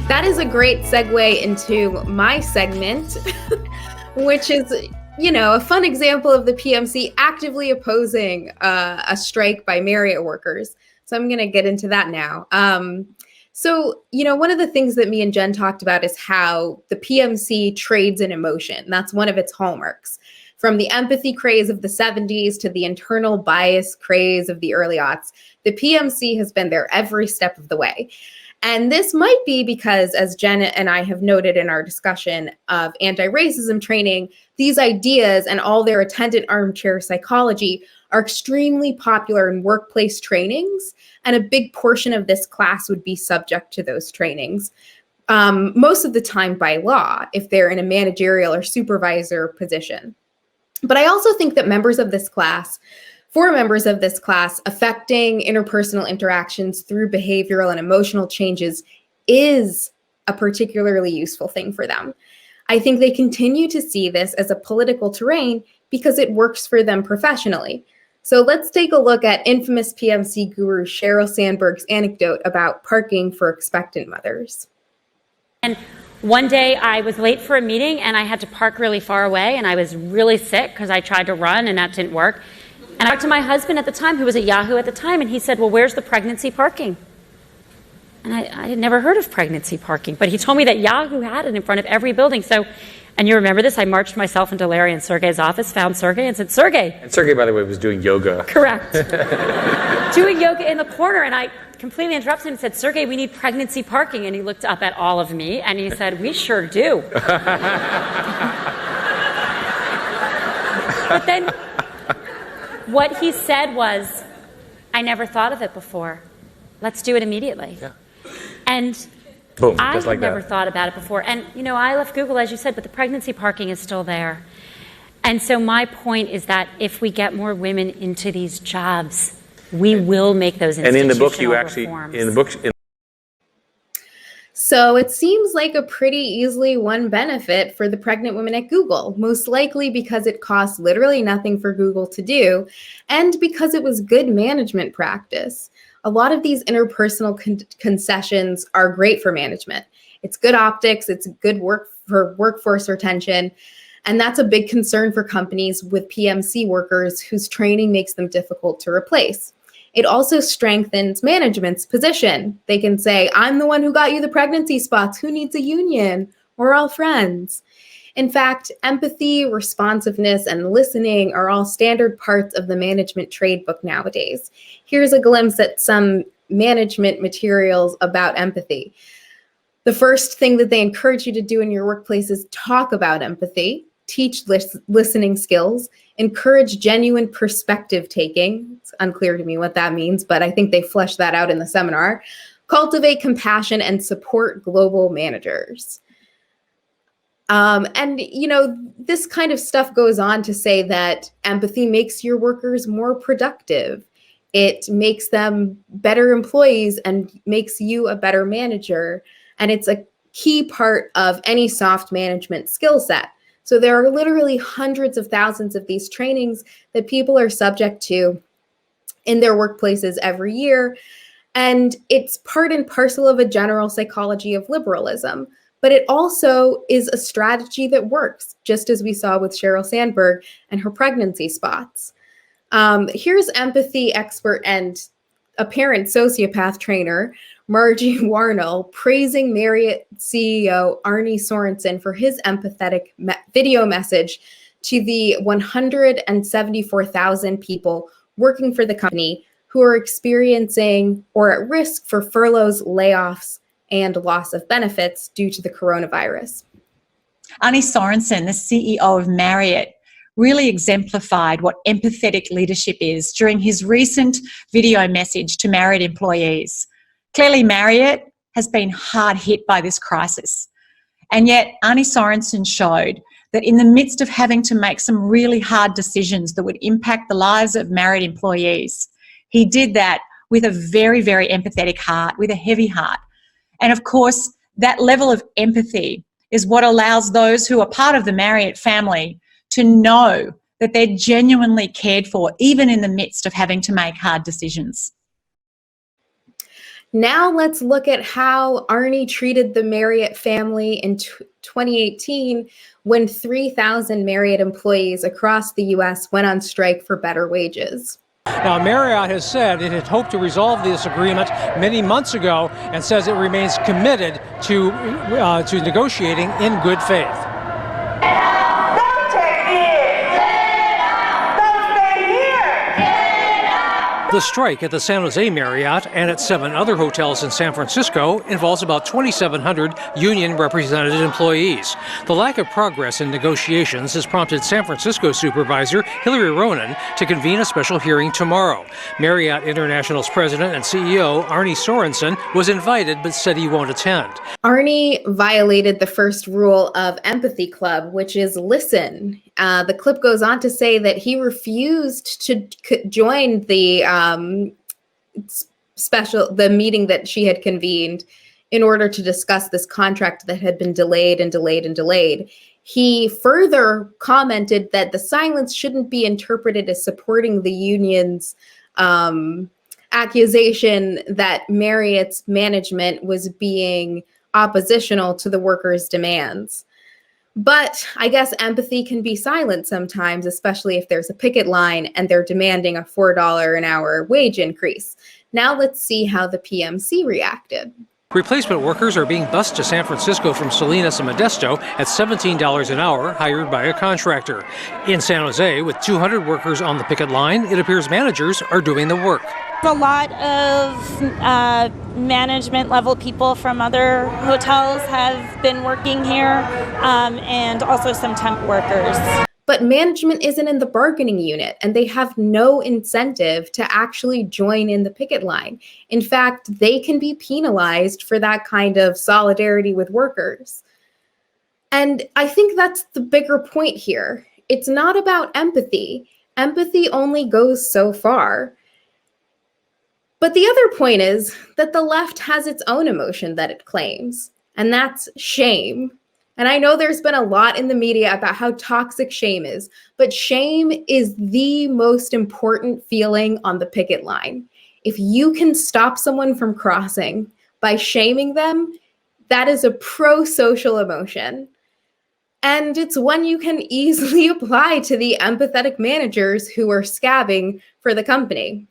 That is a great segue into my segment, which is, a fun example of the PMC actively opposing a strike by Marriott workers. So I'm going to get into that now. One of the things that me and Jen talked about is how the PMC trades in emotion. That's one of its hallmarks. From the empathy craze of the 70s to the internal bias craze of the early aughts, the PMC has been there every step of the way. And this might be because, as Jen and I have noted in our discussion of anti-racism training, these ideas and all their attendant armchair psychology are extremely popular in workplace trainings, and a big portion of this class would be subject to those trainings, most of the time by law, if they're in a managerial or supervisor position. But I also think that for members of this class, affecting interpersonal interactions through behavioral and emotional changes is a particularly useful thing for them. I think they continue to see this as a political terrain because it works for them professionally. So let's take a look at infamous PMC guru Sheryl Sandberg's anecdote about parking for expectant mothers. And one day I was late for a meeting and I had to park really far away, and I was really sick because I tried to run and that didn't work. And I talked to my husband at the time, who was at Yahoo at the time, and he said, well, where's the pregnancy parking? And I had never heard of pregnancy parking, but he told me that Yahoo had it in front of every building. So, and you remember this, I marched myself into Larry and Sergey's office, found Sergey and said, Sergey. And Sergey, by the way, was doing yoga. Correct. Doing yoga in the corner, and I completely interrupted him and said, Sergey, we need pregnancy parking. And he looked up at all of me and he said, we sure do. But then what he said was, I never thought of it before. Let's do it immediately. Yeah. And boom, I just had like never that. thought about it before. And, I left Google, as you said, but the pregnancy parking is still there. And so my point is that if we get more women into these jobs, we will make those institutional And in the book, you actually, reforms. So it seems like a pretty easily won benefit for the pregnant women at Google, most likely because it costs literally nothing for Google to do, and because it was good management practice. A lot of these interpersonal concessions are great for management. It's good optics, it's good work for workforce retention, and that's a big concern for companies with PMC workers whose training makes them difficult to replace. It also strengthens management's position. They can say, I'm the one who got you the pregnancy spots. Who needs a union? We're all friends. In fact, empathy, responsiveness, and listening are all standard parts of the management trade book nowadays. Here's a glimpse at some management materials about empathy. The first thing that they encourage you to do in your workplace is talk about empathy, teach listening skills, encourage genuine perspective taking. It's unclear to me what that means, but I think they flesh that out in the seminar. Cultivate compassion and support global managers. This kind of stuff goes on to say that empathy makes your workers more productive. It makes them better employees and makes you a better manager. And it's a key part of any soft management skill set. So there are literally hundreds of thousands of these trainings that people are subject to in their workplaces every year. And it's part and parcel of a general psychology of liberalism. But it also is a strategy that works, just as we saw with Sheryl Sandberg and her pregnancy spots. Here's empathy expert and apparent sociopath trainer Margie Warnell praising Marriott CEO Arne Sorensen for his empathetic video message to the 174,000 people working for the company who are experiencing or at risk for furloughs, layoffs, and loss of benefits due to the coronavirus. Arne Sorensen, the CEO of Marriott, really exemplified what empathetic leadership is during his recent video message to Marriott employees. Clearly, Marriott has been hard hit by this crisis. And yet, Arne Sorensen showed that in the midst of having to make some really hard decisions that would impact the lives of Marriott employees, he did that with a very, very empathetic heart, with a heavy heart. And of course, that level of empathy is what allows those who are part of the Marriott family to know that they're genuinely cared for, even in the midst of having to make hard decisions. Now let's look at how Arnie treated the Marriott family in 2018 when 3,000 Marriott employees across the U.S. went on strike for better wages. Now, Marriott has said it had hoped to resolve this agreement many months ago and says it remains committed to negotiating in good faith. The strike at the San Jose Marriott and at 7 other hotels in San Francisco involves about 2,700 union-represented employees. The lack of progress in negotiations has prompted San Francisco Supervisor Hillary Ronen to convene a special hearing tomorrow. Marriott International's president and CEO, Arnie Sorensen, was invited but said he won't attend. Arnie violated the first rule of Empathy Club, which is listen. The clip goes on to say that he refused to join the meeting that she had convened in order to discuss this contract that had been delayed and delayed and delayed. He further commented that the silence shouldn't be interpreted as supporting the union's accusation that Marriott's management was being oppositional to the workers' demands. But I guess empathy can be silent sometimes, especially if there's a picket line and they're demanding a $4 an hour wage increase. Now let's see how the PMC reacted. Replacement workers are being bused to San Francisco from Salinas and Modesto at $17 an hour, hired by a contractor. In San Jose, with 200 workers on the picket line, it appears managers are doing the work. A lot of management level people from other hotels have been working here, and also some temp workers. But management isn't in the bargaining unit, and they have no incentive to actually join in the picket line. In fact, they can be penalized for that kind of solidarity with workers. And I think that's the bigger point here. It's not about empathy. Empathy only goes so far. But the other point is that the left has its own emotion that it claims, and that's shame. And I know there's been a lot in the media about how toxic shame is, but shame is the most important feeling on the picket line. If you can stop someone from crossing by shaming them, that is a pro-social emotion. And it's one you can easily apply to the empathetic managers who are scabbing for the company.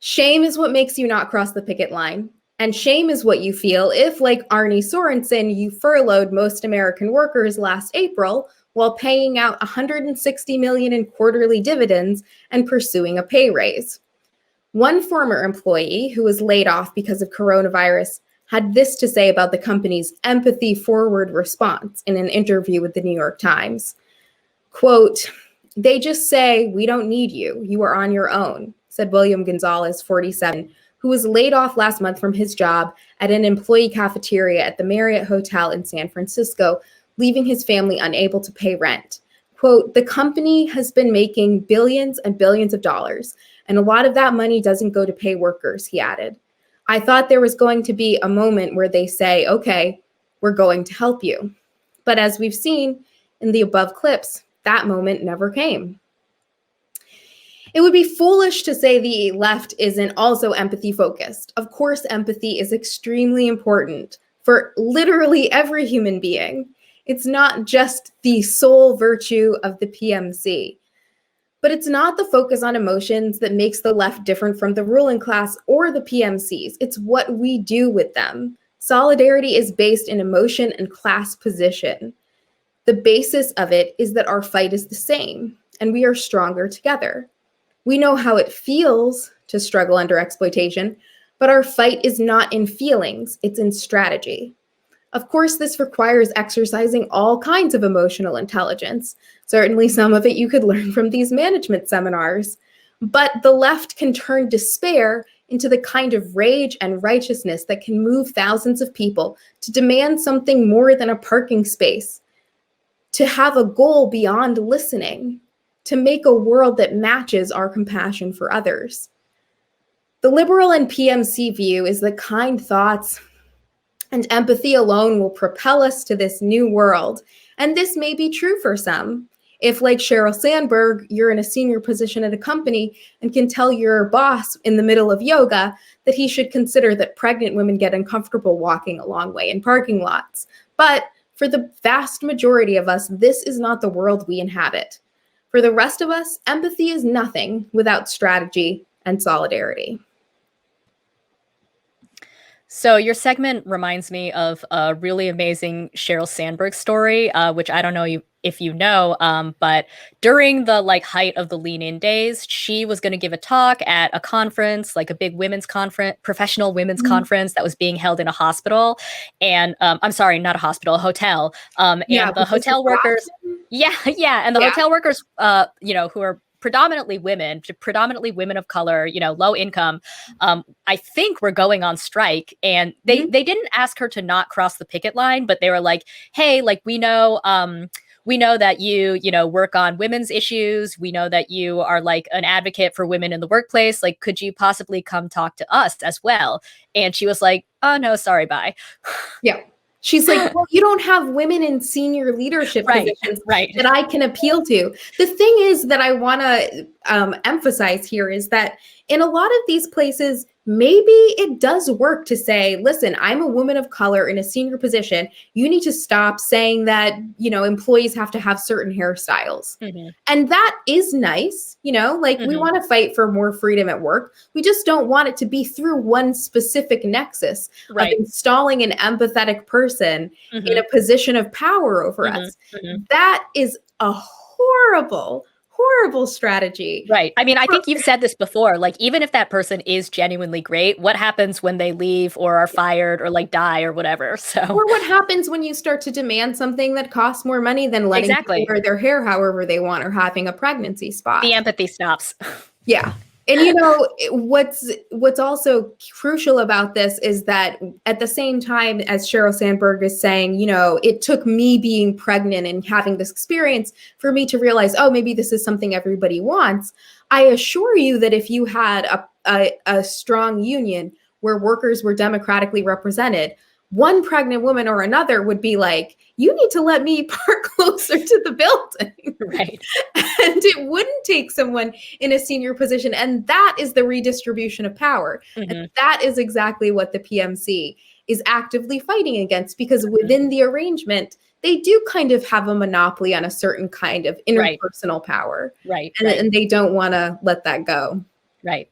Shame is what makes you not cross the picket line. And shame is what you feel if, like Arnie Sorensen, you furloughed most American workers last April while paying out $160 million in quarterly dividends and pursuing a pay raise. One former employee who was laid off because of coronavirus had this to say about the company's empathy-forward response in an interview with the New York Times. Quote, "They just say, we don't need you. You are on your own," said William Gonzalez, 47, who was laid off last month from his job at an employee cafeteria at the Marriott Hotel in San Francisco, leaving his family unable to pay rent. Quote, "The company has been making billions and billions of dollars, and a lot of that money doesn't go to pay workers," he added. "I thought there was going to be a moment where they say, okay, we're going to help you." But as we've seen in the above clips, that moment never came. It would be foolish to say the left isn't also empathy focused. Of course, empathy is extremely important for literally every human being. It's not just the sole virtue of the PMC. But it's not the focus on emotions that makes the left different from the ruling class or the PMCs. It's what we do with them. Solidarity is based in emotion and class position. The basis of it is that our fight is the same, and we are stronger together. We know how it feels to struggle under exploitation, but our fight is not in feelings, it's in strategy. Of course, this requires exercising all kinds of emotional intelligence. Certainly some of it you could learn from these management seminars. But the left can turn despair into the kind of rage and righteousness that can move thousands of people to demand something more than a parking space, to have a goal beyond listening, to make a world that matches our compassion for others. The liberal and PMC view is that kind thoughts and empathy alone will propel us to this new world, And this may be true for some. If, like Sheryl Sandberg, you're in a senior position at a company and can tell your boss in the middle of yoga that he should consider that pregnant women get uncomfortable walking a long way in parking lots. But for the vast majority of us, this is not the world we inhabit. For the rest of us, empathy is nothing without strategy and solidarity. So your segment reminds me of a really amazing Sheryl Sandberg story, which I don't know if you know, but during the height of the Lean In days, she was going to give a talk at a conference, like a big women's conference, professional women's conference that was being held in a hospital. And I'm sorry, not a hospital, a hotel. And the hotel workers, and the hotel workers, who are predominantly women of color, low income, I think were going on strike. And they didn't ask her to not cross the picket line, but they were like, hey, we know that you work on women's issues. We know that you are an advocate for women in the workplace. Could you possibly come talk to us as well? And she was like, oh no, sorry, bye. Yeah. She's like, well, you don't have women in senior leadership positions that I can appeal to. The thing is that I want to emphasize here is that in a lot of these places, maybe it does work to say, listen, I'm a woman of color in a senior position. You need to stop saying that, employees have to have certain hairstyles. And that is nice. We want to fight for more freedom at work. We just don't want it to be through one specific nexus of installing an empathetic person in a position of power over us. That is a horrible strategy. Right. I mean, I think you've said this before, even if that person is genuinely great, what happens when they leave or are fired or die or whatever? So, or what happens when you start to demand something that costs more money than letting people wear their hair however they want or having a pregnancy spot? The empathy stops. Yeah. And what's also crucial about this is that at the same time as Sheryl Sandberg is saying, it took me being pregnant and having this experience for me to realize, oh, maybe this is something everybody wants. I assure you that if you had a strong union where workers were democratically represented, one pregnant woman or another would be like, you need to let me park closer to the building. Right. And it wouldn't take someone in a senior position. And that is the redistribution of power. And that is exactly what the PMC is actively fighting against, because within the arrangement, they do kind of have a monopoly on a certain kind of interpersonal power. Right. And they don't want to let that go. Right.